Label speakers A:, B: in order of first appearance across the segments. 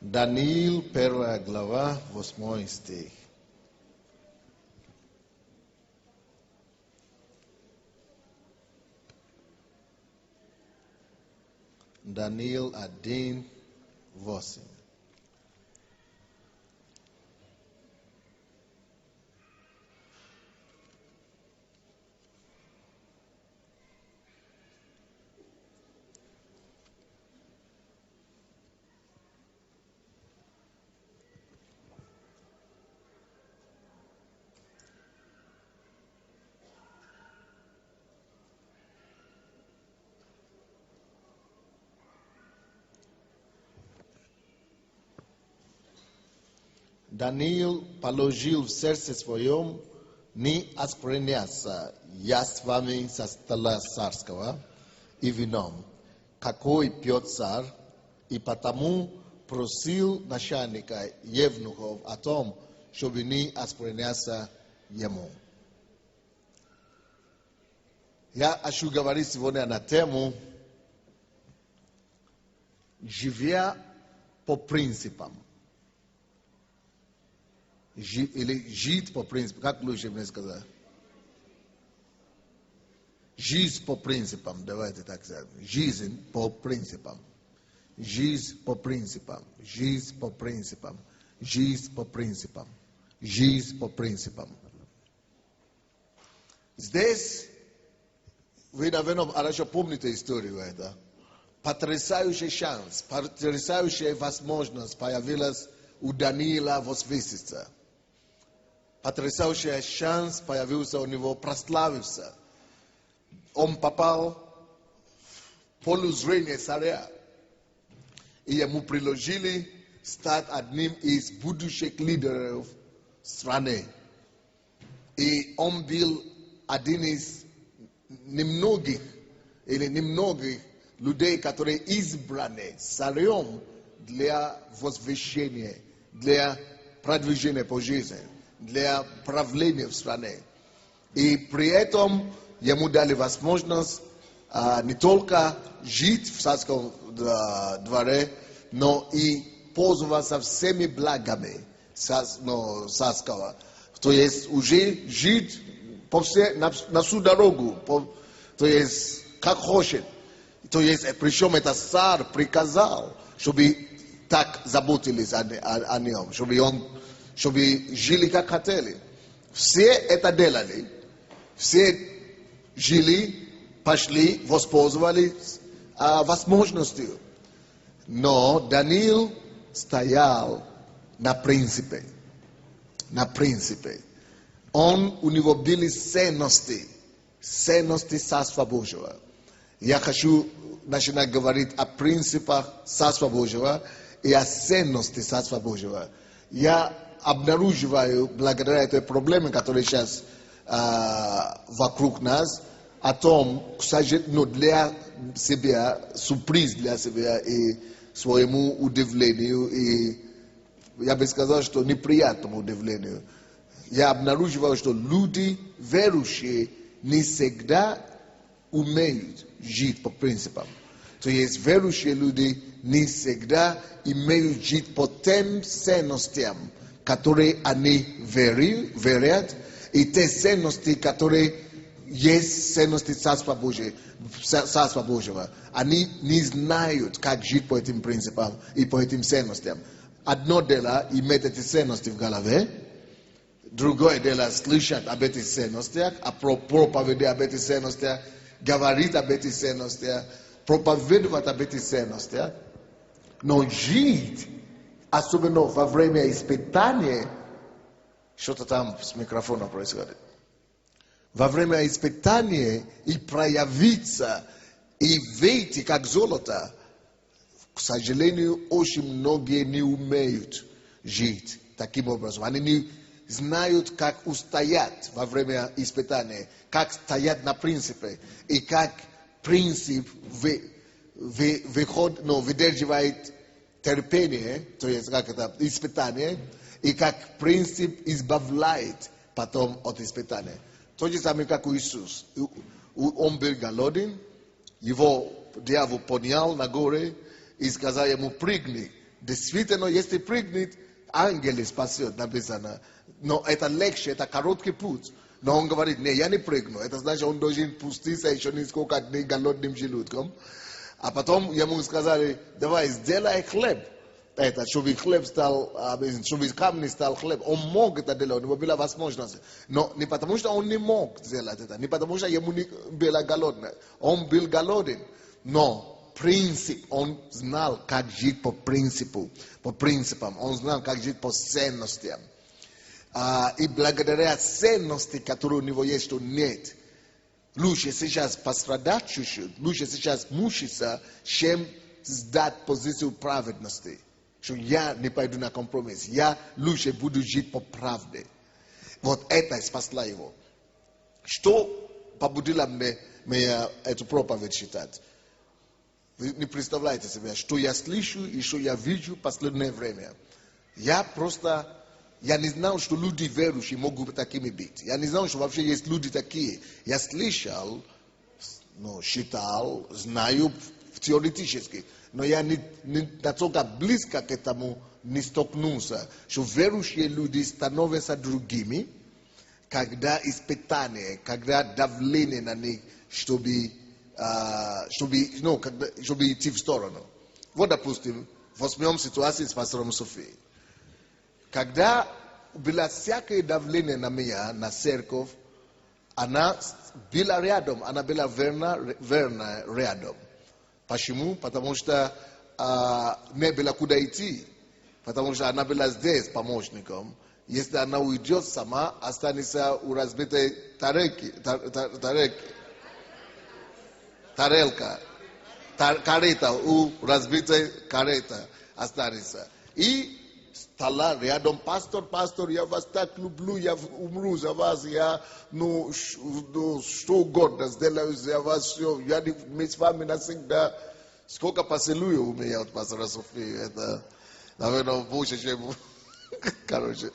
A: Даниил, 1 глава, 8 стих. Даниил 1, 8. Даниил положил в сердце своем не оскверняться яствами со стола царского и вином, какой пьет царь, и потому просил начальника евнухов о том, чтобы не оскверняться ему. Я хочу говорить сегодня на тему «Живя по принципам». Или жить по принципам. Как лучше мне сказать? Жизнь по принципам. Давайте так сказать. Жизнь по принципам. Жизнь по принципам. Жизнь по принципам. Жизнь по принципам. Жизнь по принципам. Здесь, вы, наверное, хорошо помните историю это. Потрясающий шанс, потрясающая возможность появилась у Даниила возвыситься. Потрясающий шанс появился у него прославиться. Он попал в поле зрения царя. И ему предложили стать одним из будущих лидеров страны. И он был один из немногих людей, которые избраны царем для возвышения, для продвижения по жизни, для правления в стране. И при этом ему дали возможность не только жить в царском дворе, но и пользоваться всеми благами царского. То есть уже жить на всю дорогу, то есть как хочет. То есть, причем это царь приказал, чтобы так заботились о нем, чтобы жили как хотели. Все это делали, все жили, пошли, воспользовались возможностью. Но Даниил стоял на принципе. На принципе. У него были ценности Царства Божьего. Я хочу начинать говорить о принципах Царства Божьего и о ценности Царства Божьего. Я обнаруживаю, благодаря этой проблеме, которая сейчас вокруг нас, о том, для себя, сюрприз для себя и своему удивлению, и я бы сказал, что неприятному удивлению. Я обнаруживаю, что люди верующие не всегда умеют жить по принципам. То есть верующие люди не всегда имеют жить по тем ценностям, которые они верят, и те ценности, которые есть ценности Царства Божьего. Они не знают, как жить по этим принципам и по этим ценностям. Одно дело иметь эти ценности в голове, другое дело слышать об этих ценностях, проповедовать об этих ценностях, говорить об этих ценностях, проповедовать об этих ценностях, но жить, особенно во время испытания, что-то там с микрофоном происходит, во время испытания и проявиться, и выйти как золото, к сожалению, очень многие не умеют жить таким образом. Они не знают, как устоять во время испытания, как стоять на принципе, и как принцип выдерживает терпение, то есть как это испытание, и как принцип избавляет потом от испытания. То же самое, как у Иисуса. Он был голоден, его дьявол поднял на горе и сказал ему: прыгни, Действительно, если прыгнет, ангелы спасет, написано. Но это легче, это короткий путь. Но он говорит, не, я не прыгну. Это значит, он должен пуститься еще несколько дней голодным желудком. А потом ему сказали, давай, сделай хлеб. Это, чтобы хлеб стал, чтобы камни стал хлеб. Он мог это делать, у него была возможность. Но не потому, что он не мог сделать это, не потому, что ему не было голодно. Он был голоден. Но принцип, он знал, как жить по принципу, по принципам. Он знал, как жить по ценностям. И благодаря ценности, которые у него есть, что нет, лучше сейчас пострадать чуть-чуть, лучше сейчас мучиться, чем сдать позицию праведности. Что я не пойду на компромисс, я лучше буду жить по правде. Вот это спасло его. Что побудило меня эту проповедь читать? Вы не представляете себе, что я слышу и что я вижу в последнее время. Я не знал, что люди верующие могут такими быть. Я не знал, что вообще есть люди такие. Я слышал, считал, знаю теоретически. Но я не настолько близко к этому не столкнулся. Что верующие люди становятся другими, когда испытание, когда давление на них, чтобы идти в сторону. Вот, допустим, возьмем ситуацию с пастором Софией. Когда было всякое давление на меня, на церковь, она была рядом, она была верна рядом. Почему? Потому что не было куда идти. Потому что она была здесь помощником. Если она уйдет сама, останется у разбитой карета, у разбитой карета останется. И стала рядом, пастор, я вас так люблю, я умру за вас, я, что угодно сделаю за вас, все, мы с вами навсегда. Сколько поцелуев у меня от пастора Софии, это, наверное, больше, чем, короче.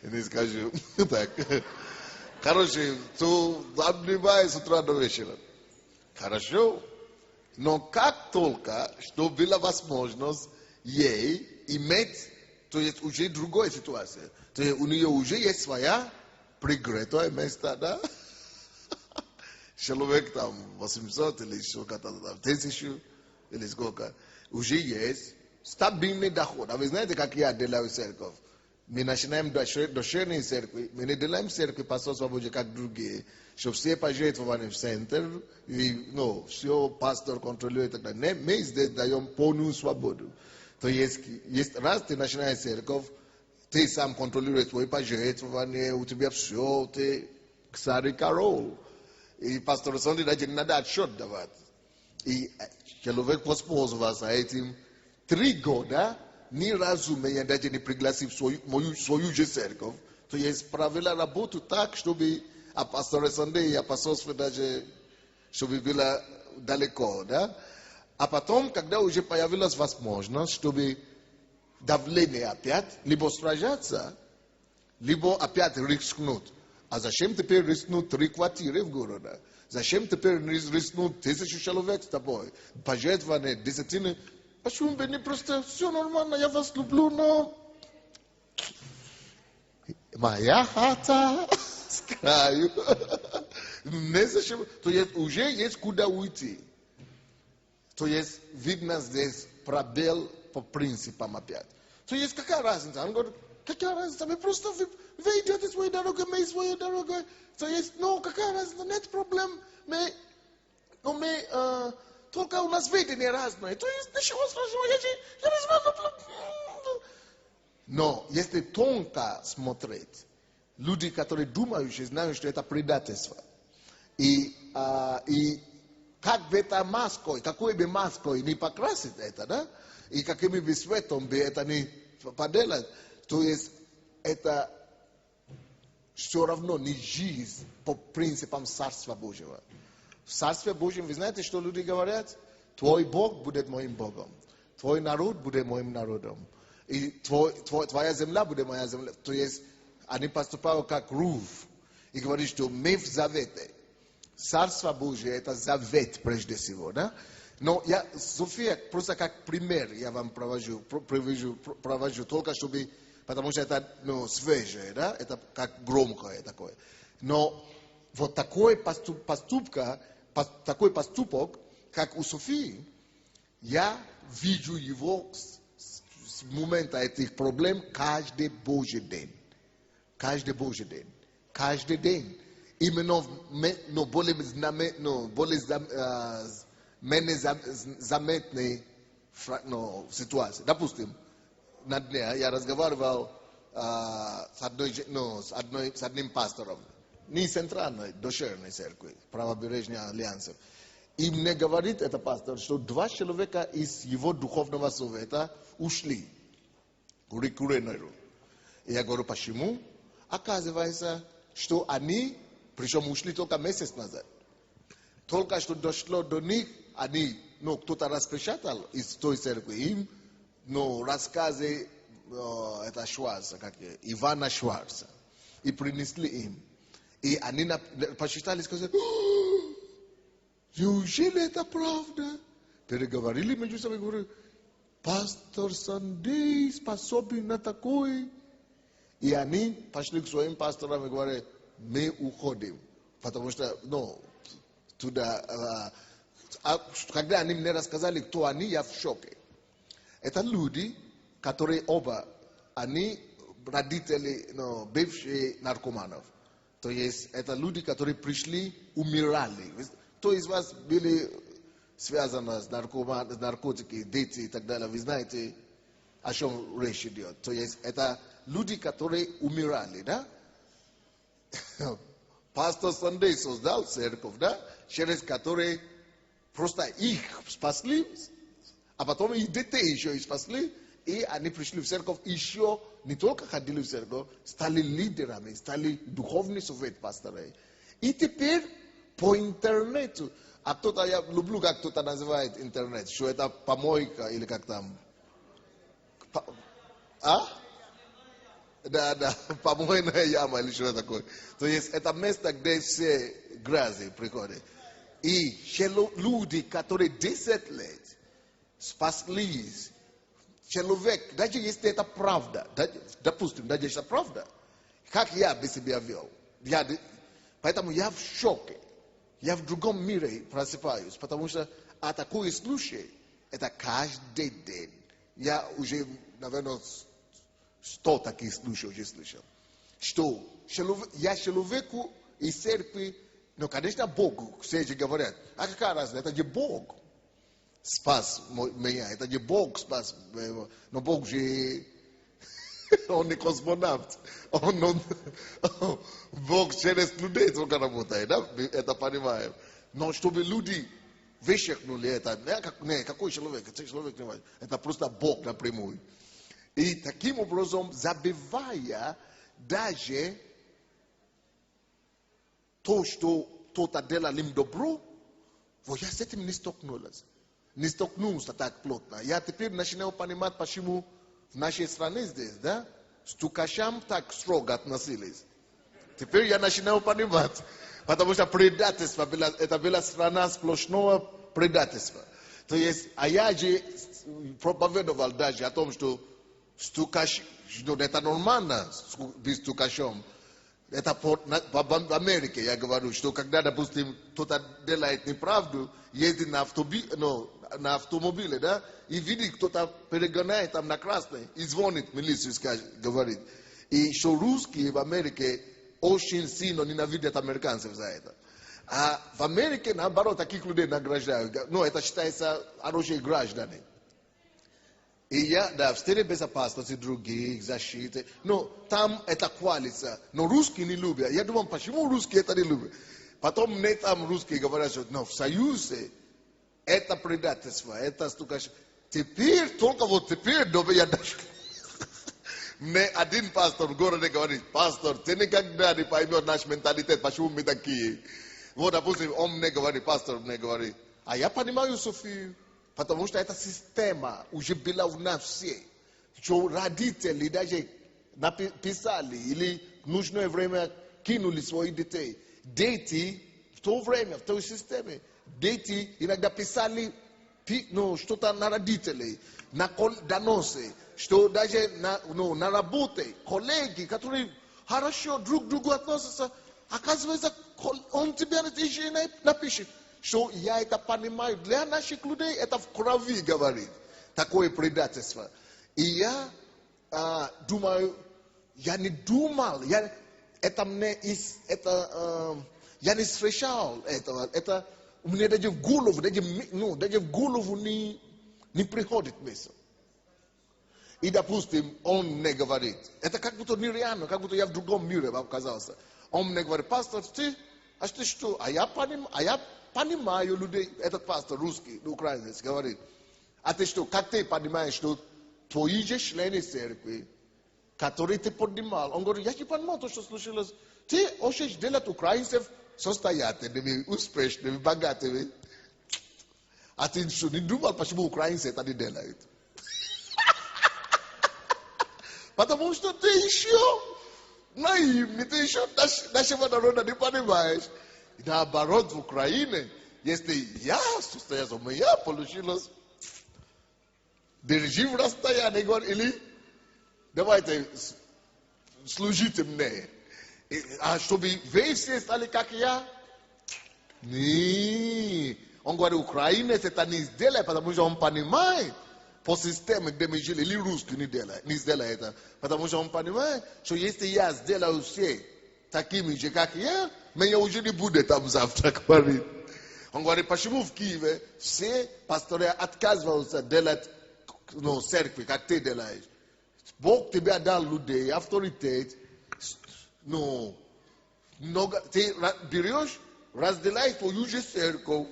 A: Не скажу. Так. Короче, то обнимаю с утра до вечера. Хорошо. Но как только, что была возможность ей иметь, то есть уже другая ситуация. То есть у нее уже есть своя прикрытое место, да? Человек там 800 или сколько-то там, 1000 или сколько. Уже есть стабильный доход. А вы знаете, как я делаю церковь? Мы начинаем доширные церкви, мы не делаем церкви пастор свободе, как другие, что все пожертвованы в центр, и, все пастор контролирует и так далее. Мы здесь даем полную свободу. То есть раз ты начинаешь церковь, ты сам контролируешь свои пожертвования, у тебя все, ты царь и король. И пастор Сонди даже не надо отчет давать. И человек воспользовался этим 3 года, ни разу меня даже не пригласил в свою же церковь. То есть правила работу так, чтобы пастор Сонди и апостольство даже, чтобы было далеко, да? А потом, когда уже появилась возможность, чтобы давление опять, либо сражаться, либо опять рискнуть. А зачем теперь рискнуть 3 квартиры в городе? Зачем теперь рискнуть 1000 человек с тобой? Пожертвования, десятины. Почему бы не просто все нормально, я вас люблю, но моя хата с краю. Не зачем. То есть уже есть куда уйти. То есть видно здесь пробел по принципам опять. То есть какая разница? Он говорит, какая разница? Вы просто вы идете своей дорогой, мы своей дорогой. То есть, какая разница? Нет проблем. Мы только у нас видение разное. То есть ничего страшного. Я не знаю. Но если тонко смотреть, люди, которые думающие, знают, что это предательство. И как бы это маской, какой бы маской не покрасить это, да? И каким бы цветом бы это не поделать, то есть это все равно не жизнь по принципам Царства Божьего. В Царстве Божьем, вы знаете, что люди говорят? Твой Бог будет моим Богом. Твой народ будет моим народом. И твоя земля будет моя земля. То есть они поступают как Рув. И говорят, что мы в завете. Царство Божье это завет прежде всего. Да? Но я, София, просто как пример я вам провожу только чтобы, потому что это свежее, да, это как громкое такое. Но вот такой такой поступок, как у Софии, я вижу его с момента этих проблем каждый Божий день. Каждый Божий день. Каждый день. Именно более менее заметной ситуации. Допустим, на дне я разговаривал с одним пастором, не центральной, дочерней церкви, правобережной альянса. И мне говорит этот пастор, что 2 человека из его духовного совета ушли к Ренеру. И я говорю, почему? Оказывается, что они, причем ушли только месяц назад, только что дошло до них, они, кто-то распечатал из той церкви им, рассказы это Шварца, Ивана Шварца, и принесли им. И они посчитали и сказали, неужели это правда? Переговорили между собой, говорю, пастор Сандей способен на такой. И они пошли к своим пасторам и говорят, мы уходим. Потому что, туда, когда они мне рассказали, кто они, я в шоке. Это люди, которые оба, они родители, бывшие наркоманов. То есть, это люди, которые пришли, умирали. Кто из вас были связаны с наркотиками, дети и так далее, вы знаете, о чем речь идет. То есть, это люди, которые умирали, да? Пастор Сандей создал церковь, да? Через которые просто их спасли, а потом и детей еще и спасли, и они пришли в церковь, еще не только ходили в церковь, стали лидерами, стали духовный совет пасторов. И теперь по интернету, а кто-то, я люблю, как кто-то называет интернет, что это помойка или как там. Да, помойная яма или что такое. То есть это место, где все грязи приходят. И люди, которые 10 лет спаслись, человек, даже если это правда, допустим, даже если это правда, как я бы себя вел? Поэтому я в шоке. Я в другом мире просыпаюсь, потому что такой случай, это каждый день. Я уже, наверное, 100 таких случаев уже слышал. Что я человеку из церкви, конечно, Богу, все же говорят, а какая разница, это же Бог спас меня, это же Бог спас меня. Но Бог же, он не космонавт, Бог через людей только работает, да? Это понимаем. Но чтобы люди вычеркнули это, какой человек, это просто Бог напрямую. И таким образом, забывая даже то, что кто-то делал им добро, вот я с этим не столкнулся так плотно. Я теперь начинаю понимать, почему в нашей стране здесь, да, с Тукашам так строго относились. Теперь я начинаю понимать, потому что предательство, это была страна сплошного предательства. То есть, а я же проповедовал даже о том, что это нормально быть стукачом. Это в Америке, я говорю, что когда, допустим, кто-то делает неправду, ездит на автомобиле, да, и видит, кто-то перегоняет там на красный, и звонит милицию, говорит. И что русские в Америке очень сильно ненавидят американцев за это. А в Америке, наоборот, таких людей награждают. Это считается хорошие граждане. И я, да, в сфере безопасности других, защиты. Но там это хвалится. Но русские не любят. Я думаю, почему русские это не любят? Потом мне там русские говорят, что в Союзе это предательство, это стукачество. Теперь, только вот теперь, я дошел. Мне один пастор в городе говорит, пастор, ты никогда не поймешь наш менталитет, почему мы такие. Вот, допустим, он мне говорит, пастор мне говорит, а я понимаю Софию. Потому что эта система уже была у нас все. Что родители даже написали или в нужное время кинули своих детей. Дети в то время, в той системе, дети иногда писали что-то на родителей, на доносы, что даже на работе, коллеги, которые хорошо друг к другу относятся, оказывается, он тебе еще и напишет, что я это понимаю. Для наших людей это в крови говорит, такое предательство. И я думаю, я не думал, я не встречал этого. Это у меня даже в голову не приходит мысль. И, допустим, он мне говорит, это как будто нереально, как будто я в другом мире оказался. Он мне говорит, пастор, ты что? А я понимаю людей, этот пастор русский, украинец, говорит, а ты что, как ты понимаешь, что твои же члены церкви, которые ты поднимал, он говорит, я не понимаю то, что случилось. Ты хочешь делать украинцев состоятельными, успешными, богатыми. А ты что, не думал, почему украинцы это не делают? Потому что ты еще наивный, ты еще нашего народа не понимаешь. И наоборот, в Украине, если я состоялся, у меня получилось, держи в расстоянии, говорит, или давайте служите мне. А чтобы вы все стали как я? Не. Он говорит, украинец это не сделает, потому что он понимает по системе, где мы жили, или русский не сделает это. Потому что он понимает, что если я сделаю все такими же, как я, меня уже не будет там завтра, говорит. Он говорит, почему в Киеве все пасторы отказываются делать церкви, как ты делаешь? Бог тебе дал людей, авторитет, ты берешь, разделяешь твою же церковь,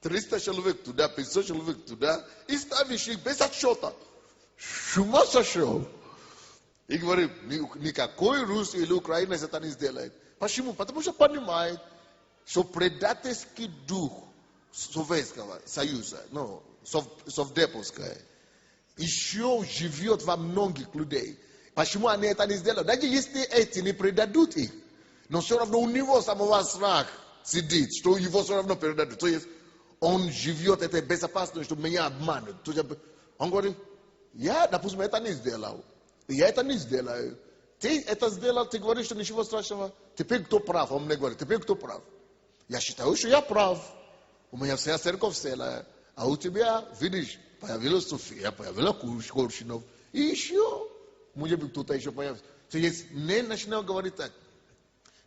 A: 300 человек туда, 500 человек туда, и ставишь их без отсчета. С ума сошел. И говорит, никакой русский или украинец это не сделает. Почему? Потому что понимает, что предательский дух Советского Союза, совдеповская, еще живет во многих людей. Почему они это не сделают? Даже если эти не предадут их, но все равно у него самого страх сидит, что его все равно предадут. То есть он живет этой безопасностью, что меня обманут. Он говорит, я, допустим, это не сделал. Я это не сделаю. Ты это сделал, ты говоришь, что ничего страшного. Теперь кто прав? Он мне говорит, теперь кто прав? Я считаю, что я прав. У меня вся церковь целая. А у тебя, видишь, появилась София, появилась Коршунов. И еще, может быть, кто-то еще появился. То есть не начинал говорить так.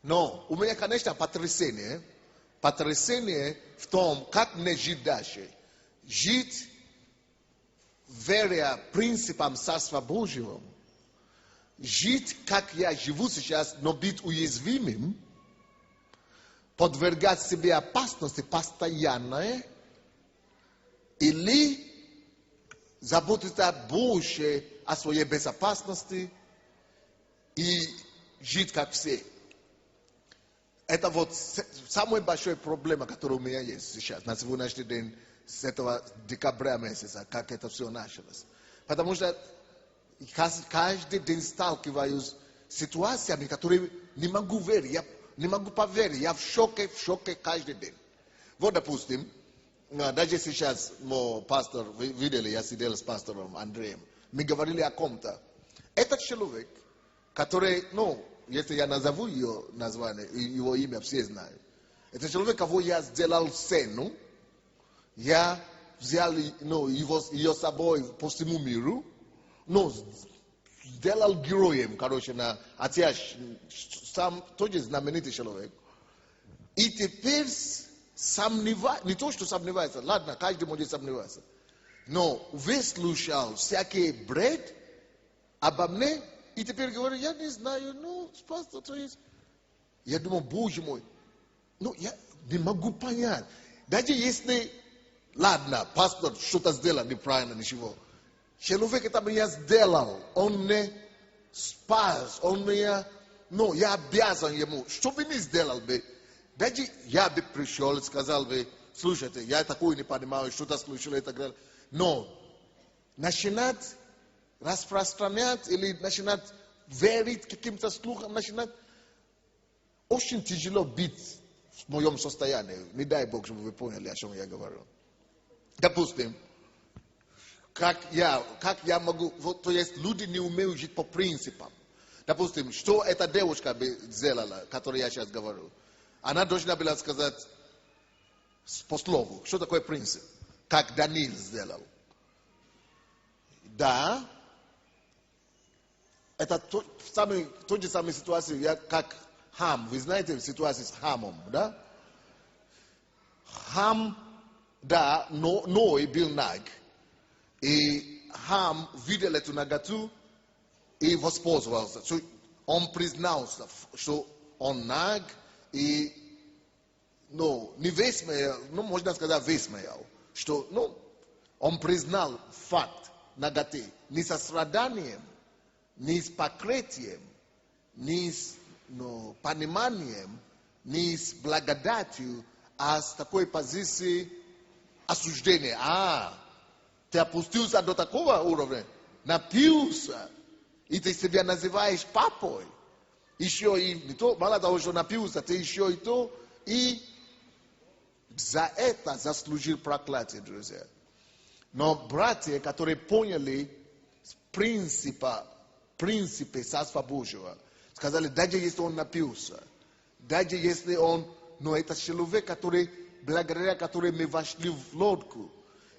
A: Но у меня, конечно, потрясение в том, как мне жить дальше. Жить, веря принципам Царства Божьего. Жить, как я живу сейчас, но быть уязвимым, подвергать себе опасности постоянной, или заботиться больше о своей безопасности и жить как все. Это вот самая большая проблема, которая у меня есть сейчас, на сегодняшний день, с этого декабря месяца, как это все началось. Потому что каждый день сталкиваюсь с ситуациями, которые не могу верить, я не могу поверить, я в шоке каждый день. Вот, допустим, даже сейчас мой пастор, вы видели, я сидел с пастором Андреем, мы говорили о ком-то. Этот человек, который, если я назову ее название, его имя все знают. Это человек, кого я сделал сцену, я взял ее с собой по всему миру, сделал героем, отец, сам тоже знаменитый человек. И теперь сомневается, не то, что сомневается, ладно, каждый может сомневаться, но выслушал всякий бред обо мне, и теперь говорю, я не знаю, пастор, то есть, я думаю, Боже мой, я не могу понять, даже если, ладно, пастор что-то сделал неправильно, ничего, человек это меня сделал, он не спас, он меня, я обязан ему, что бы не сделал бы, даже я бы пришел и сказал бы, слушайте, я такое не понимаю, что-то случилось и так далее. Но начинать распространять или начинать верить каким-то слухам, начинать очень тяжело быть в моем состоянии. Не дай Бог, чтобы вы поняли, о чем я говорю. Допустим, как я могу, вот, то есть люди не умеют жить по принципам. Допустим, что эта девушка бы сделала, о которой я сейчас говорю? Она должна была сказать по слову, что такое принцип, как Даниил сделал. Да, это той же самой ситуации, как Хам. Вы знаете ситуацию с Хамом, да? Хам, да, Ной был наг. И Хам видел эту наготу и воспользовался. Он признался, что он наг, и не высмеял, можно сказать высмеял, что он признал факт наготы не со страданием, не с покрытием, не с пониманием, не с благодатью, а с такой позиции осуждения. Ты опустился до такого уровня, напился, и ты себя называешь папой. Еще и не то, мало того, что напился, ты еще и то, и за это заслужил проклятие, друзья. Но братья, которые поняли принципы Царства Божьего, сказали, даже если он напился, даже если он, но это человек, благодаря которому мы вошли в лодку.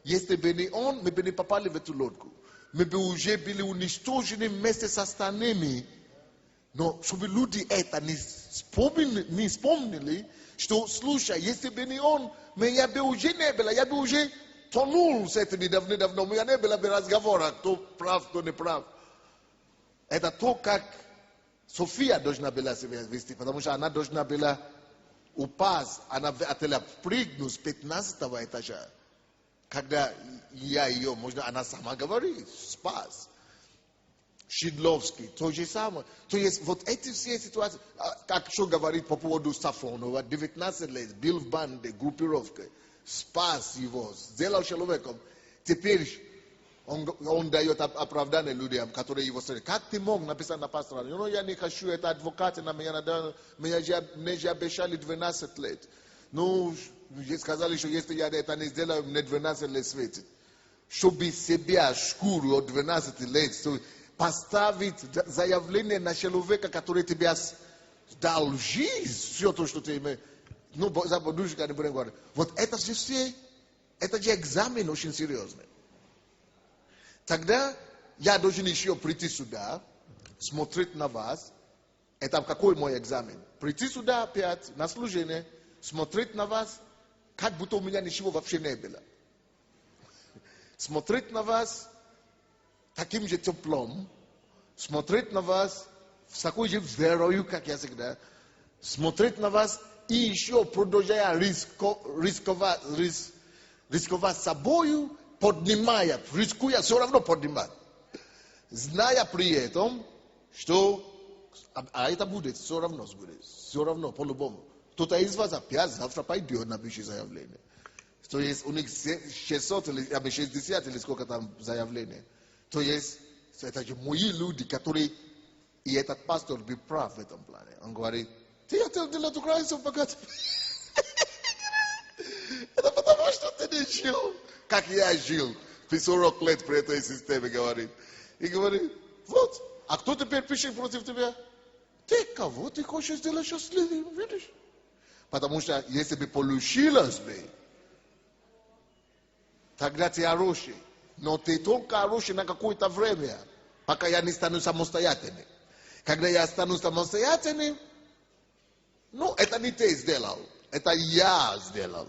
A: Если бы не он, мы бы не попали в эту лодку. Мы бы уже были уничтожены вместе с остальными. Но чтобы люди это не вспомнили, что, слушай, если бы не он, я бы уже не был, я бы уже тонул с этими давно. У меня не было бы разговора, кто прав, кто не прав. Это то, как София должна была себя вести, потому что она должна была упасть, она хотела прыгнуть с 15-го этажа. Когда я ее, она сама говорит, спас. Шидловский, то же самое. То есть вот эти все ситуации, как что говорит по поводу Сафонова, 19 лет, был в банде, группировке, спас его, сделал человеком. Теперь он дает оправдание людям, которые его слышат. Как ты мог написать на пастора? Я не хочу, это адвокаты на меня же обещали 12 лет. Сказали, что если я это не сделаю, мне 12 лет светит. Чтобы себя шкуру от 12 лет, поставить заявление на человека, который тебе дал жизнь, все то, что ты имеешь. За подушка не будем говорить. Вот это же все, это же экзамен очень серьезный. Тогда я должен еще прийти сюда, смотреть на вас. Это какой мой экзамен? Прийти сюда опять на служение, смотреть на вас, как будто у меня ничего вообще не было. Смотреть на вас таким же теплом, смотреть на вас с такой же верою, как я всегда, смотреть на вас и еще продолжая рисковать собою, поднимая, рискуя, все равно поднимать. Зная при этом, что это будет, все равно, по-любому. Кто-то из вас опять завтра пойдет напишет заявление. То есть у них 600 или 60 или сколько там заявлений. То есть это же мои люди, которые... И этот пастор был прав в этом плане. Он говорит, ты хотел делать украинцев богатыми. Это потому, что ты не жил, как я жил. 40 лет при этой системе, говорит. И говорит, вот, а кто теперь пишет против тебя? Ты кого ты хочешь сделать счастливым, видишь? Потому что если бы получилось бы, тогда ты хороший. Но ты только хороший на какое-то время, пока я не стану самостоятельным. Когда я стану самостоятельным, это не ты сделал, это я сделал.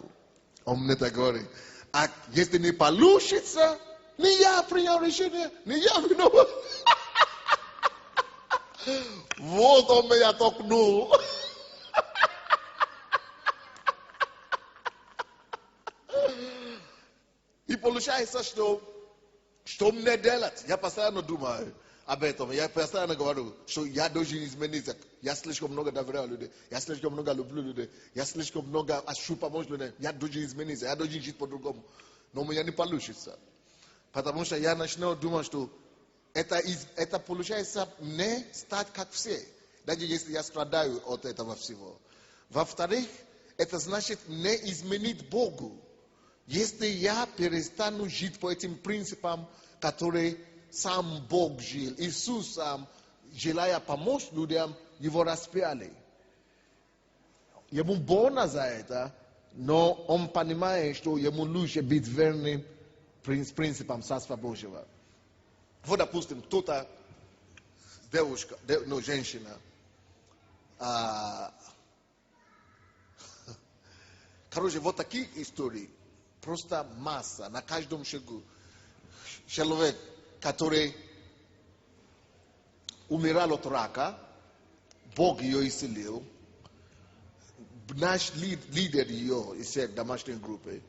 A: Он мне так говорит. А если не получится, не я принял решение, не я виноват. Вот он меня толкнул. И получается, что мне делать? Я постоянно думаю об этом. Я постоянно говорю, что я должен измениться. Я слишком много доверяю людей. Я слишком много люблю людей. Я слишком много ощу помочь людей. Я должен измениться. Я должен жить по-другому. Но у меня не получится. Потому что я начну думать, что это получается не стать как все. Даже если я страдаю от этого всего. Во-вторых, это значит не изменить Богу. Если я перестану жить по этим принципам, которые сам Бог жил, Иисус сам, желая помочь людям, его распяли. Ему больно за это, но он понимает, что ему лучше быть верным принципам Царства Божьего. Вот, допустим, кто-то, девушка, женщина, короче, вот такие истории, просто масса, на каждом шагу. Человек, который умирал от рака, Бог ее исцелил. Наш лидер ее из домашней группы,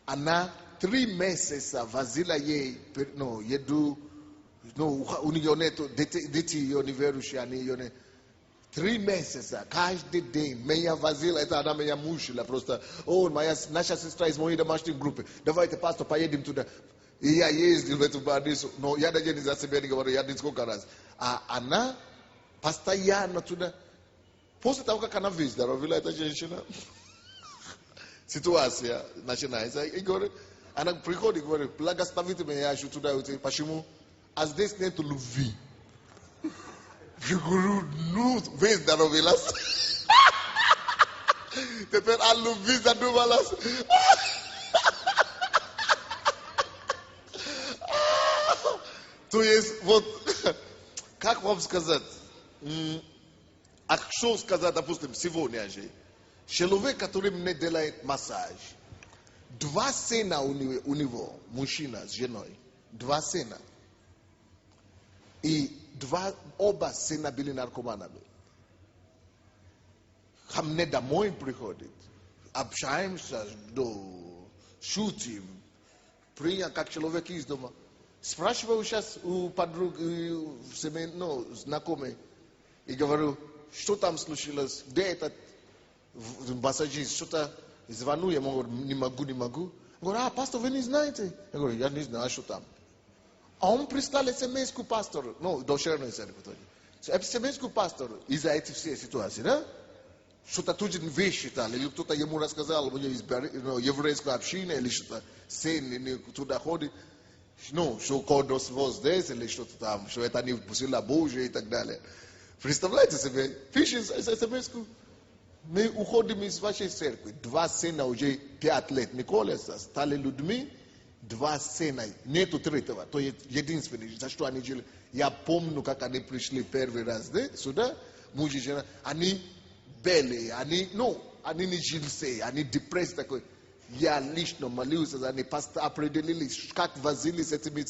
A: она 3 месяца возила ей еду, у нее нет, дети ее не верующие, они ее не. 3 месяца, каждый день, меня возила, это она меня мучила просто. Наша сестра из моей домашней группы, давайте, пастор, поедем туда. И я ездил в эту больницу, но я даже не за себя не говорю, я несколько раз. А она постоянно туда. После того, как она выздоровела, эта женщина, ситуация начинается. И говорит, она приходит и говорит, благословите меня, я хочу туда уйти. Почему? А здесь нет любви. Я говорю, ну, выздоровелась. Теперь о любви задумалась. То есть, вот, как вам сказать, а что сказать, допустим, сегодня же, человек, который мне делает массаж, 2 сына у него, мужчина с женой, 2 сына. И оба сына были наркоманами. Ко мне домой приходит, общаемся, шутим, принял как человек из дома. Спрашиваю сейчас у подруг, знакомых, и говорю, что там случилось, где этот массажист, что-то звоню, я говорю, не могу. Я говорю, пастор, вы не знаете? Я говорю, я не знаю, что там. А он прислал смс-ку пастору, дошерную церковь. смс-ку пастору из-за этих всех ситуаций, да? Что-то тут вещи там, или кто-то ему рассказал, у него из еврейской общины, или что-то, сын туда ходит, что Кодос вот здесь, или что-то там, что это не сила Божья и так далее. Представляете себе, пишет смс-ку, мы уходим из вашей церкви, 2 сына уже 5 лет не колятся, стали людьми, 2 сына, нету третьего, то единственный, за что они жили. Я помню, как они пришли первый раз сюда, муж и жена, они белые, они не жильцы, они депрессии такой. Я лично молился за них, пастор определились, как возились с этими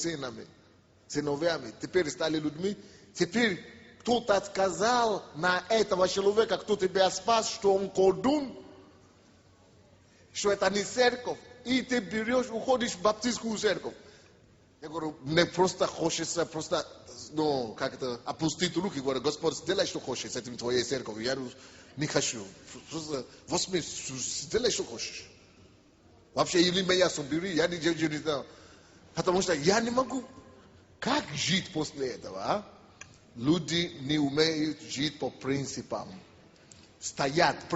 A: сыновьями. Теперь стали людьми, теперь кто-то сказал на этого человека, кто тебя спас, что он колдун, что это не церковь. И ты берешь, уходишь в баптистскую церковь. Я говорю, мне просто хочется, опустить руки, говорю, Господь, сделай, что хочешь с этим твоей церковью. Я не хочу. Просто возьми, сделай, что хочешь. Вообще, или меня собери, я не знаю. Потому что я не могу. Как жить после этого, Люди не умеют жить по принципам. Стоят на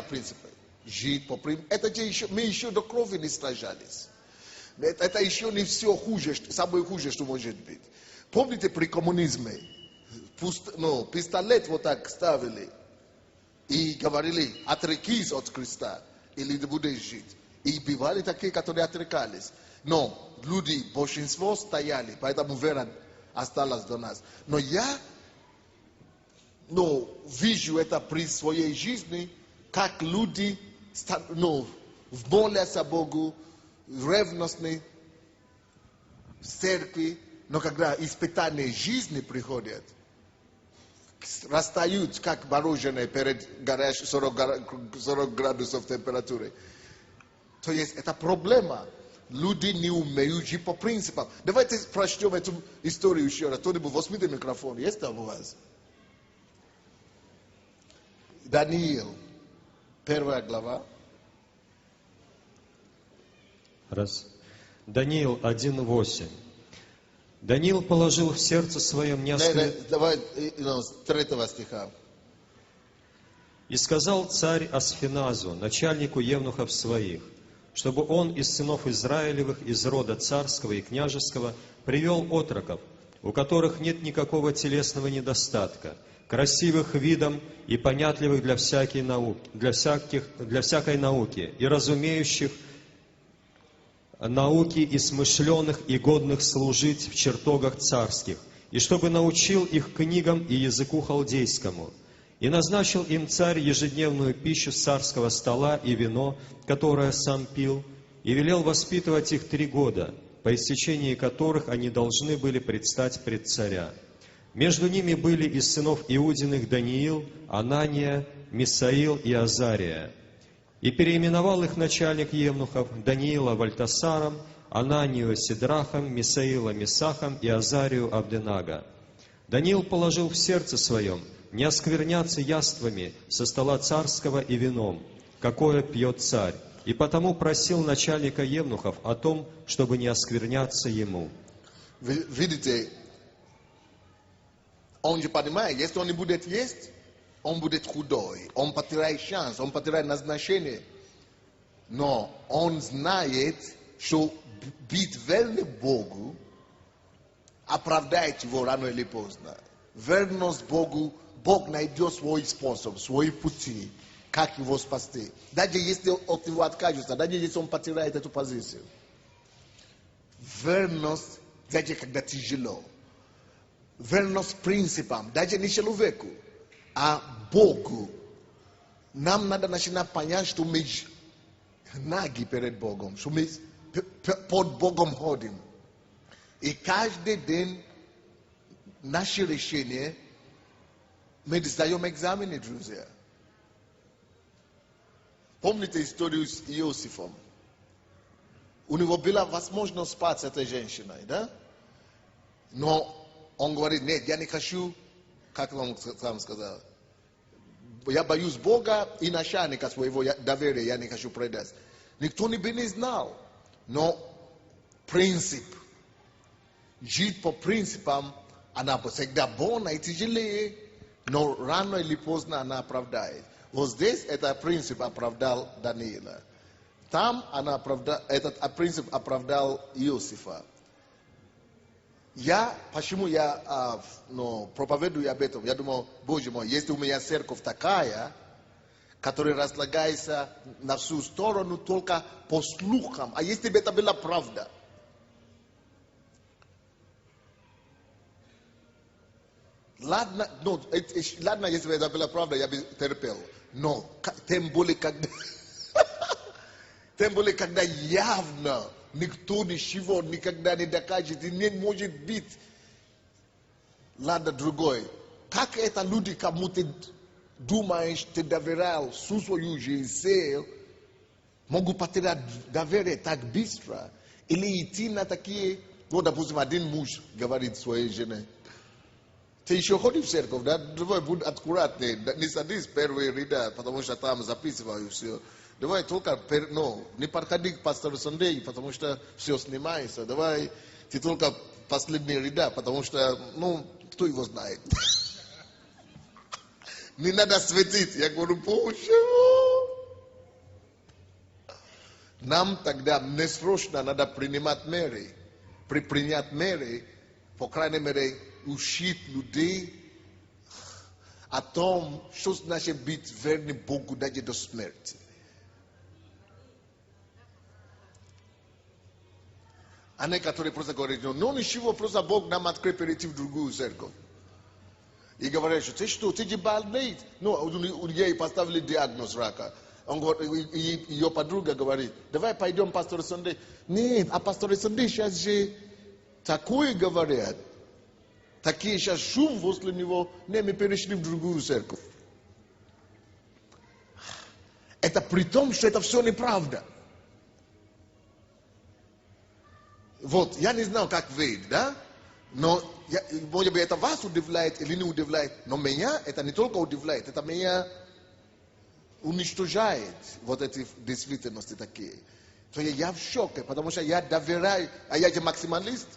A: принципе. Жить по принципам. Это же еще, мы еще до крови не сражались. Это еще не все хуже, самое хуже, что может быть. Помните при коммунизме? Пистолет вот так ставили. И говорили, отрекись от Христа, или ты будешь жить. И бывали такие, которые отрекались. Но люди, большинство стояли, поэтому вера осталась до нас. Но я вижу это при своей жизни, как люди молятся Богу, ревностны в церкви, но когда испытания жизни приходят, растают, как мороженое перед 40 градусов температуры. То есть это проблема. Люди не умеют жить по принципам. Давайте прочтем эту историю еще раз. Кто-нибудь возьмите микрофон. Есть там у вас? Даниил, 1 глава.
B: Раз. Даниил 1:8. Даниил положил в сердце своем
A: Давай с 3 стиха.
B: И сказал царь Асфеназу, начальнику евнухов своих: чтобы он из сынов Израилевых, из рода царского и княжеского, привел отроков, у которых нет никакого телесного недостатка, красивых видом и понятливых для всякой науки, и разумеющих науки, и смышленых, и годных служить в чертогах царских, и чтобы научил их книгам и языку халдейскому. И назначил им царь ежедневную пищу с царского стола и вино, которое сам пил, и велел воспитывать их 3 года, по истечении которых они должны были предстать пред царя. Между ними были из сынов Иудиных Даниил, Анания, Мисаил и Азария. И переименовал их начальник евнухов Даниила Вальтасаром, Ананию Сидрахом, Мисаила Месахом и Азарию Абденага. Даниил положил в сердце своем не оскверняться яствами со стола царского и вином, какое пьет царь, и потому просил начальника евнухов о том, чтобы не оскверняться ему.
A: Видите, он же понимает, если он не будет есть, он будет худой, он потеряет шанс, он потеряет назначение. Но он знает, что быть верным Богу оправдает его рано или поздно. Верность Богу, Бог найдет свой способ, свои пути, как его спасти. Даже если от него откажется, даже если он потеряет эту позицию. Верность, даже когда тяжело. Верность принципам, даже не человеку, а Богу. Нам надо начинать понять, что мы наги перед Богом, что мы под Богом ходим. И каждый день наши решения мы достаем экзамены, друзья. Помните историю с Иосифом? У него была возможность спать с этой женщиной, да? Но он говорит: нет, я не хочу, как он сам сказал, я боюсь Бога и начальника своего доверия, я не хочу предать. Никто не знал, но принцип, жить по принципам, она всегда больна и тяжелее, но рано или поздно она оправдает. Вот здесь этот принцип оправдал Даниила. Там этот принцип оправдал Иосифа. Почему я проповедую об этом? Я думал, Боже мой, если у меня церковь такая, которая разлагается на всю сторону только по слухам, а если бы это была правда? Ладно, если бы это была правда, я бы терпел. Но тем более, когда явно никто ничего никогда не докажет, и не может быть, ладно, другой. Как это люди, кому ты думаешь, ты доверял всю свою жизнь, могут потерять доверие так быстро? Или идти на такие, вот, допустим, один муж говорит своей жене: ты еще ходишь в церковь, да? Давай будь аккуратней, не садись первые ряда, потому что там записываю все. Давай только, не подходи к пастору Сандей, потому что все снимается. Давай ты только последние ряда, потому что, кто его знает. Не надо светить. Я говорю: почему? Нам тогда не срочно надо принимать меры. Принять меры, по крайней мере, учить людей о том, что значит быть верным Богу даже до смерти. А некоторые просто говорят: ничего, просто Бог нам открыл перейти в другую церковь. И говорят, что ты же больной. У нее поставили диагноз рака. Он говорит, ее подруга говорит: давай пойдем к пастору Сандей. Нет, а пастор Сандей сейчас же такое говорят. Такие сейчас шум возле него. Не, мы перешли в другую церковь. Это при том, что это все неправда. Вот, я не знаю, как вы, да? Но, может быть, это вас удивляет или не удивляет. Но меня это не только удивляет, это меня уничтожает, вот эти действительности такие. То я в шоке, потому что я доверяю, а я же максималист.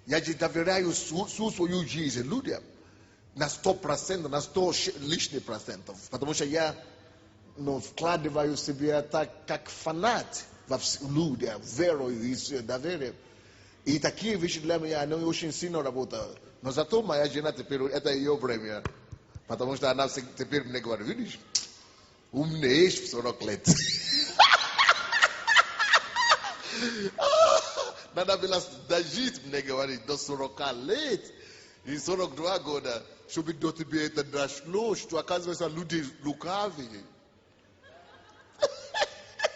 A: Я же доверяю всю свою жизнь людям на 100%, на 100 лишних процентов. Потому что я вкладываю в себя так, как фанат люди, верою и доверием. И такие вещи для меня, они очень сильно работают. Но зато моя жена теперь, это ее время. Потому что она теперь мне говорит, видишь, умнеешь в 40 лет. Надо было дожить, мне говорит, до 40 лет. И 42 года, чтобы до тебя это дошло, что оказывается люди лукавые.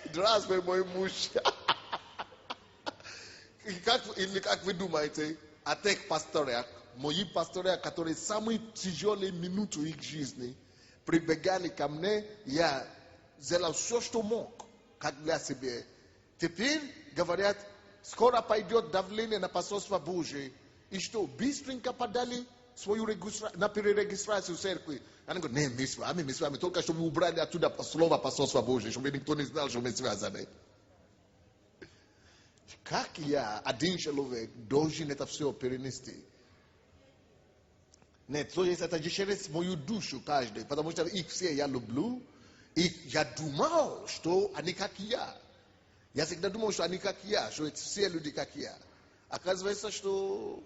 A: Здравствуй, мой муж. Или как вы думаете, о тех пасторах, мои пасторы, которые самые тяжелые минуты их жизни, прибегали ко мне, я сделал все, что мог, как для себя. Теперь говорят, скоро пойдет давление на посольство Божие. И что, быстренько подали свою на перерегистрацию церкви. Они говорят, не, мы с вами, только чтобы убрали оттуда слово посольства Божие, чтобы никто не знал, что мы связаны. Как я, один человек, должен это все перенести? Нет, то есть это через мою душу каждый, потому что их все я люблю, и я думал, что они как я. Я всегда думал, что они как я, что это все люди как я. Оказывается, что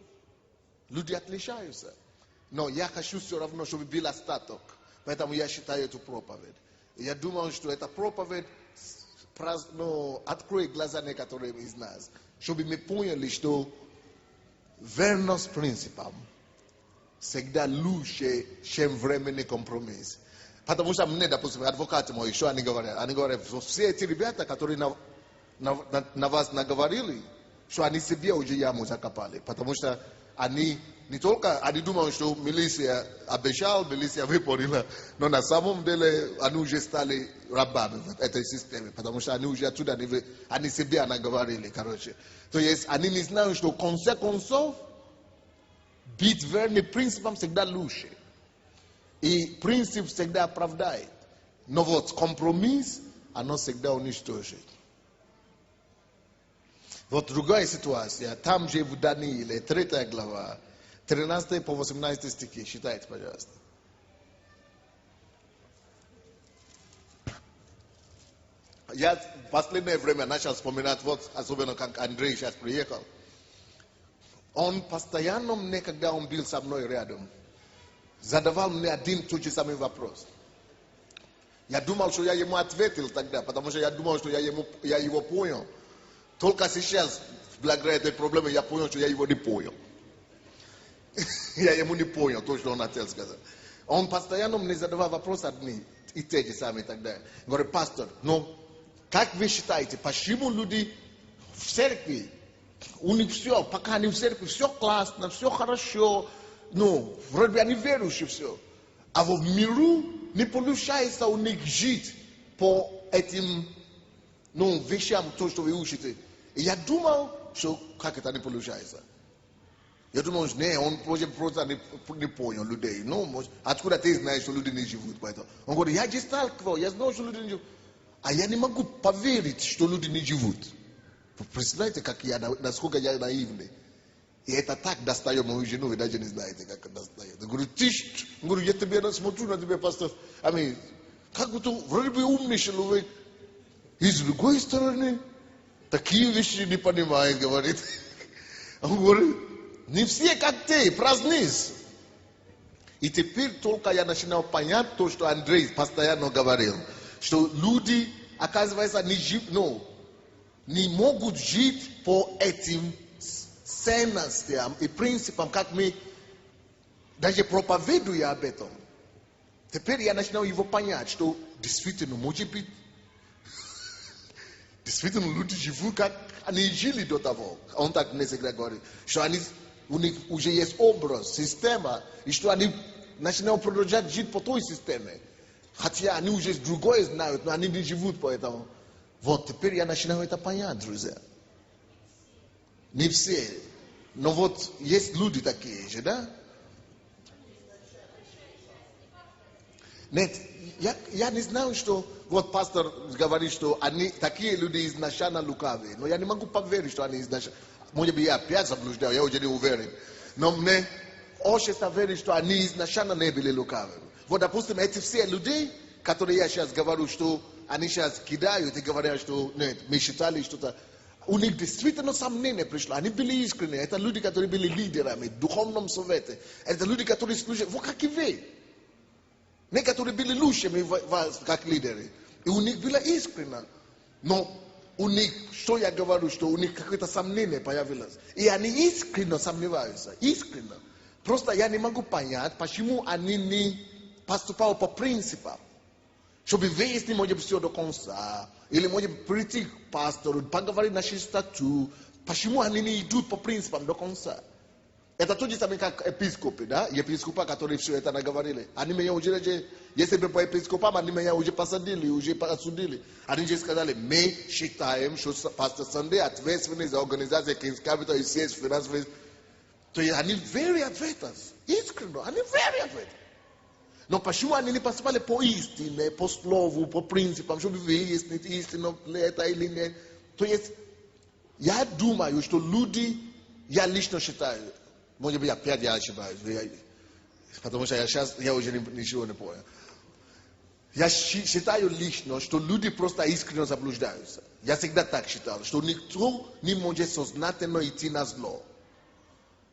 A: люди отличаются. Но я хочу все равно, чтобы был остаток. Поэтому я считаю эту проповедь. Я думал, что эта проповедь откроет глаза некоторым из нас, чтобы мы поняли, что верность принципам всегда лучше, чем временный компромисс. Потому что мне, допустим, адвокаты мои, что они говорят? Они говорят, что все эти ребята, которые на вас наговорили, что они себе уже яму закопали. Потому что они не только, они думают, что милиция обещала, милиция выполнила, но на самом деле они уже стали рабами в этой системе, потому что они уже оттуда, они себе наговорили, короче. То есть они не знают, что в конце концов, быть верным принципам всегда лучше. И принцип всегда оправдает. Но вот компромисс, оно всегда уничтожит. Вот другая ситуация. Там же в Данииле, 3 глава, 13 по 18 стихи. Читайте, пожалуйста. Я в последнее время начал вспоминать, вот особенно как Андрей сейчас приехал. Он постоянно мне, когда он был со мной рядом, задавал мне один и тот же самый вопрос. Я думал, что я ему ответил тогда, потому что я думал, что я его понял. Только сейчас, благодаря этой проблеме, я понял, что я его не понял. Я ему не понял то, что он хотел сказать. Он постоянно мне задавал вопросы одни и те же самые тогда. Говорит, пастор, ну, как вы считаете, почему люди в церкви, у них все, пока они в церкви, все классно, все хорошо, ну, вроде бы они верующие все. А в миру не получается у них жить по этим, ну, вещам, то, что вы учите. И я думал, что как это не получается. Я думал, что он просто не понял людей. Ну, откуда ты знаешь, что люди не живут? Он говорит, я же сталкивал, я знал, что люди не живут. А я не могу поверить, что люди не живут. Представляете, насколько я наивный. И это так достает мою жену, вы даже не знаете, как это достает. Я говорю, я тебе смотрю на тебя, пастор. Как будто вроде бы умный человек. И с другой стороны, такие вещи не понимает, говорит. Он говорит, не все как ты, празднись. И теперь только я начинал понять то, что Андрей постоянно говорил. Что люди, оказывается, не могут жить по этим ценностям и принципам, как мы даже проповедуя об этом. Теперь я начинал его понять, что действительно, может быть, действительно люди живут, как они жили до того. Он так мне всегда говорит, что у них уже есть образ, система, и что они начинают продолжать жить по той системе. Хотя они уже другое знают, но они не живут по этому. Вот теперь я начинаю это понять, друзья. Не все. Но вот есть люди такие же, да? Нет, я не знаю, что вот пастор говорит, что они такие люди изначально лукавые. Но я не могу поверить, что они изначально. Может быть, я опять заблуждаю, я уже не уверен. Но мне хочется верить, что они изначально не были лукавыми. Вот, допустим, эти все люди, которые я сейчас говорю, что они сейчас кидают и говорят, что нет, мы считали что-то. У них действительно сомнения пришло. Они были искренние. Это люди, которые были лидерами в духовном совете. Это люди, которые служат, вот как и вы. Некоторые были лучшими вас, как лидеры. И у них было искренно. Но у них, что я говорю, что у них какое-то сомнение появилось. И они искренне сомневаются. Искренне. Просто я не могу понять, почему они не поступают по принципам. Чтобы вывести, может быть, все до конца. Или, может быть, прийти к пастору, поговорить на чистоту. Почему они не идут по принципам до конца? Это то же самое, как епископы, да? Епископы, которые все это наговорили. Они меня уже, если бы по епископам, они меня уже посадили, уже осудили. Они же сказали, мы считаем, что пастор Сандей ответственный за организацию King's Capital и всех финансовых. То есть они very ответственны. Искренне, они very ответственны. Но почему они не поступали по истине, по слову, по принципам, чтобы выяснить истину, это или нет? То есть, я думаю, что люди, я лично считаю, может быть, опять я ошибаюсь, потому что я уже ничего не понял. Я считаю лично, что люди просто искренне заблуждаются. Я всегда так считал, что никто не может сознательно идти на зло.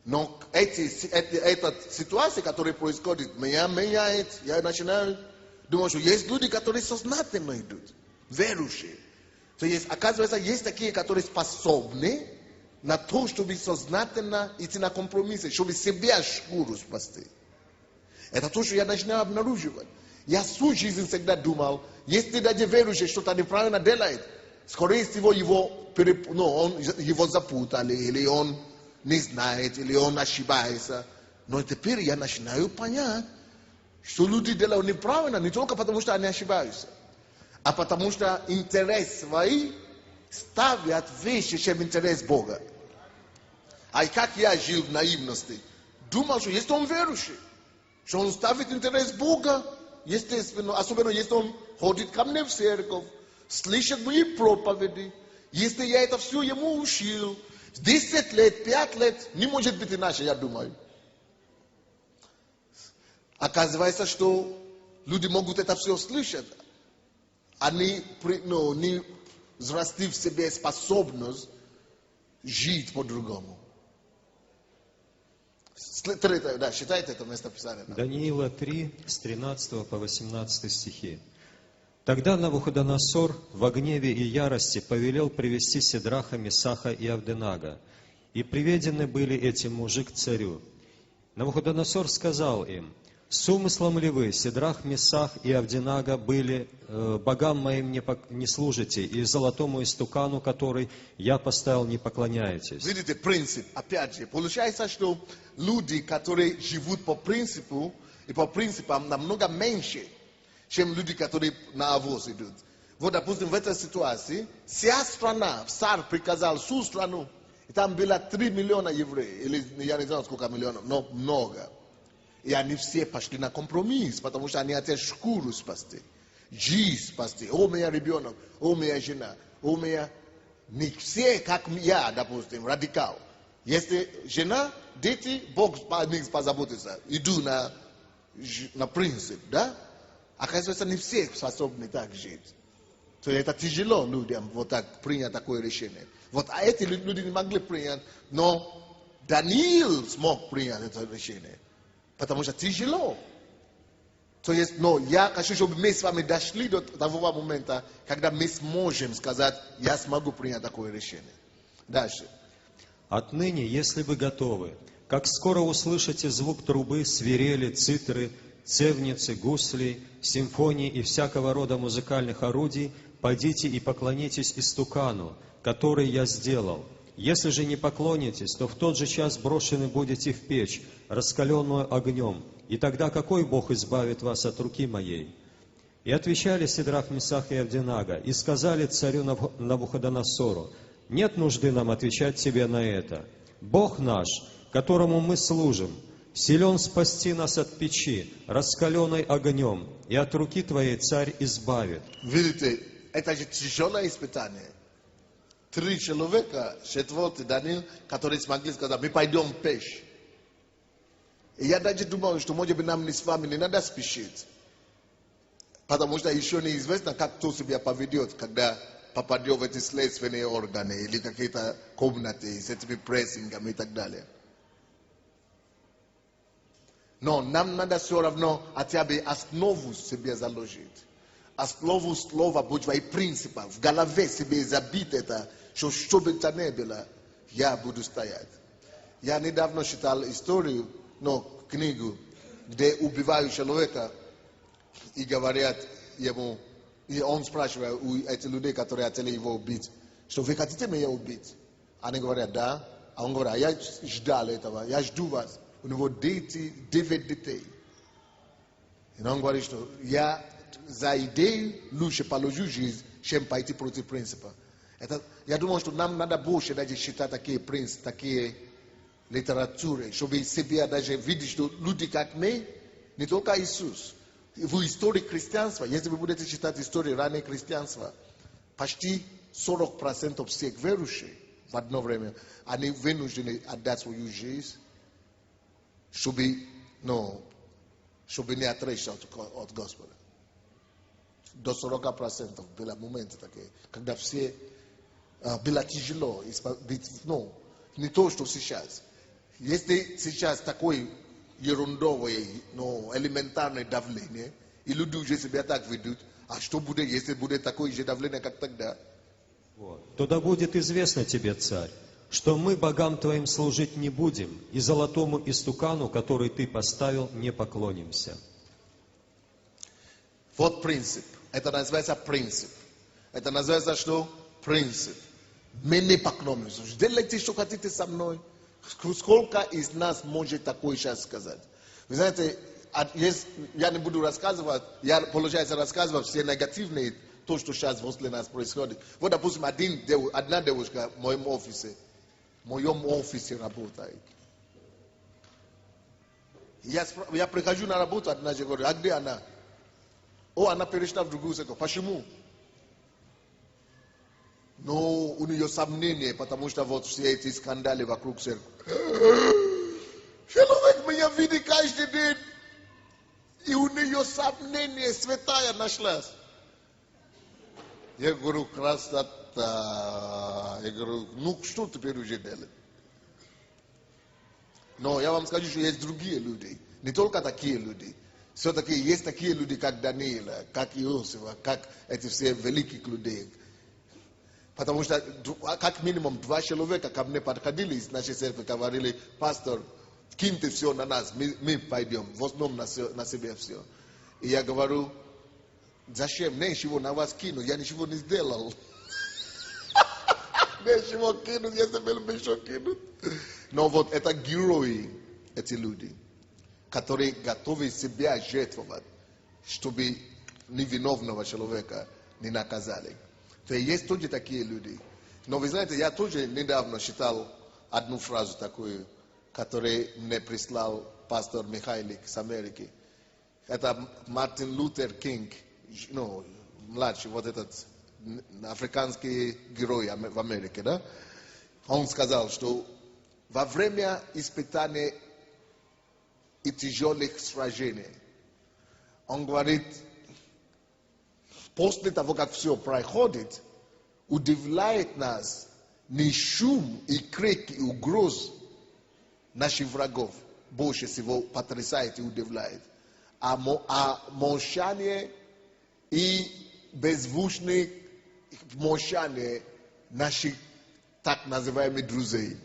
A: Но эта ситуация, которая происходит, меня меняет, я начинаю думать, что есть люди, которые сознательно идут, верующие. То есть, оказывается, есть такие, которые способны на то, чтобы сознательно идти на компромиссы, чтобы себя шкуру спасти. Это то, что я начинаю обнаруживать. Я всю жизнь всегда думал, если даже верующий что-то неправильно делает, скорее всего, его запутали, или он не знает, или он ошибается. Но теперь я начинаю понять, что люди делают неправильно, не только потому, что они ошибаются, а потому что интерес свой ставят выше, чем интерес Бога. А как я жил в наивности, думал, что если он верующий, что он ставит интерес Бога, естественно, особенно если он ходит ко мне в церковь, слышит мои проповеди, если я это все ему учил, 10 лет, 5 лет, не может быть иначе, я думаю. Оказывается, что люди могут это все слышать. Они не взросли в себе способность жить по-другому. Да, считайте это место Писания.
B: Даниила 3, с 13 по 18 стихи. Тогда Навуходоносор в гневе и ярости повелел привести Сидраха, Месаха и Авденага. И приведены были эти мужи к царю. Навуходоносор сказал им: «С умыслом ли вы, Сидрах, Месах и Авденага, были богам моим не служите, и золотому истукану, который я поставил, не поклоняетесь?»
A: Видите, принцип, опять же, получается, что люди, которые живут по принципу и по принципам, намного меньше, чем люди, которые на авось идут. Вот, допустим, в этой ситуации вся страна, царь приказал всю страну, и там было 3 миллиона евреев, или я не знаю, сколько миллионов, но много. И они все пошли на компромисс, потому что они хотели шкуру спасти, жизнь спасти. О, моя ребенок, о, моя жена, о, моя... Не все, как я, допустим, радикал. Если жена, дети, Бог о них позаботится. Иду на принцип, да? Оказывается, не все способны так жить. То это тяжело людям вот так принять такое решение. Вот эти люди не могли принять, но Даниил смог принять это решение. Потому что тяжело. То есть, но я хочу, чтобы мы с вами дошли до того момента, когда мы сможем сказать, я смогу принять такое решение. Дальше.
B: «Отныне, если вы готовы, как скоро услышите звук трубы, свирели, цитры, цевницы, гуслей, симфоний и всякого рода музыкальных орудий, пойдите и поклонитесь истукану, который я сделал. Если же не поклонитесь, то в тот же час брошены будете в печь, раскаленную огнем, и тогда какой Бог избавит вас от руки моей?» И отвечали Сидрах, Месах и Авденага, и сказали царю Навуходоносору: «Нет нужды нам отвечать тебе на это. Бог наш, которому мы служим, силен спасти нас от печи, раскаленной огнем, и от руки твоей царь избавит».
A: Видите, это же тяжелое испытание. 3 человека, 4-й Даниил, которые смогли сказать, мы пойдем в печь. И я даже думал, что, может быть, нам с вами не надо спешить. Потому что еще неизвестно, как кто себя поведет, когда попадет в эти следственные органы или какие-то комнаты с этими прессингами и так далее. Но нам надо все равно хотя бы основу себе заложить. Основу слова Божьего и принципа. В голове себе забить это, что бы то ни было, я буду стоять. Я недавно читал историю, книгу, где убивают человека и говорят ему, и он спрашивает у этих людей, которые хотели его убить, что вы хотите меня убить? Они говорят, да. А он говорит, а я ждал этого, я жду вас. У него 9 детей. И он говорит, что я за идею лучше положу жизнь, чем пойти против принципа. Я думаю, что нам надо больше даже читать такие принципы, такие литературы, чтобы себе даже видеть, что люди как мы, не только Иисус. В истории христианства, если вы будете читать историю раннего христианства, почти 40% всех верующих в одно время, они вынуждены отдать свою жизнь, чтобы не отречься от Господа. До 40% было моменты такие, когда все было тяжело, не то, что сейчас. Если сейчас такой ерундовое, элементарное давление, и люди уже себя так ведут, а что будет, если будет такое же давление, как тогда?
B: То да будет известно тебе, царь, что мы богам твоим служить не будем, и золотому истукану, который ты поставил, не поклонимся.
A: Вот принцип. Это называется принцип. Это называется что? Принцип. Мы не поклонимся. Делайте, что хотите со мной. Сколько из нас может такое сейчас сказать? Вы знаете, я не буду рассказывать, я, получается, рассказываю все негативные, то, что сейчас возле нас происходит. Вот, допустим, одна девушка в моем офисе работает. Я прихожу на работу, одна же говорит, а где она? Она перешла в другую секцию. Почему? Но у нее сомнения, потому что вот все эти скандалы вокруг церкви. Человек меня видит каждый день, и у нее сомнения, святая нашлась. Я говорю, красота. Я говорю, что теперь уже делать? Но я вам скажу, что есть другие люди, не только такие люди. Все-таки есть такие люди, как Даниила, как Иосифа, как эти все великих людей. Потому что, как минимум, 2 человека ко мне подходили из нашей церкви, говорили, пастор, киньте все на нас, мы пойдем, в основном на себе все. И я говорю, зачем? Ничего на вас кину, я ничего не сделал. Ничего кину, если бы еще кинут. Но вот это герои, эти люди, которые готовы себя жертвовать, чтобы невиновного человека не наказали. То есть тоже такие люди. Но вы знаете, я тоже недавно читал одну фразу такую, которую мне прислал пастор Михайлик с Америки. Это Мартин Лютер Кинг, младший, вот этот африканский герой в Америке, да? Он сказал, что во время испытаний и тяжелых сражений, он говорит, после того, как все проходит, удивляет нас не шум и крик и угроз наших врагов, больше всего потрясает и удивляет, а молчание и беззвучное молчание наших так называемых друзей.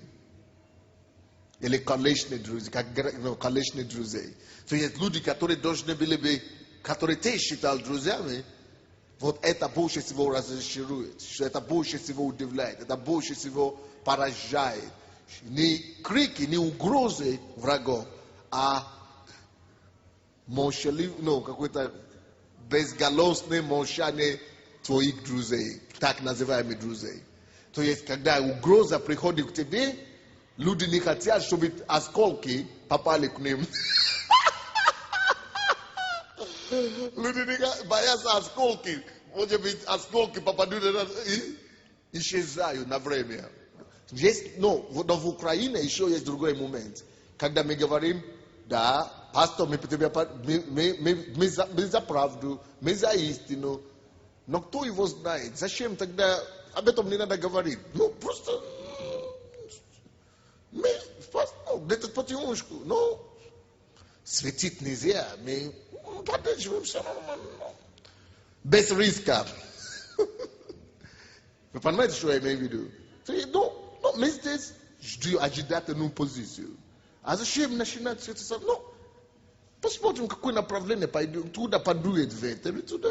A: Или колечных друзей, колечных друзей. То есть люди, которые должны были бы, которые ты считал друзьями, вот это больше всего разочарует, это больше всего удивляет, это больше всего поражает. Не крики, не угрозы врагов, а молчаливое, какое-то безголосное молчание твоих друзей, так называемых друзей. То есть, когда угроза приходит к тебе, люди не хотят, чтобы осколки попали к ним. Люди боятся осколки. Может быть, осколки попадут и исчезают на время. Но в Украине еще есть другой момент. Когда мы говорим, да, pastor, my za prawdu, my za istину. Но кто его знает? Зачем тогда об этом не надо говорить? Ну, просто мы где-то потихонечку, но светить нельзя, мы поддерживаемся без риска. Вы понимаете, что я имею в виду? Но мы здесь ожидательную позицию. А зачем начинать это? Ну, посмотрим, какое направление пойдет, туда подует ветер, и туда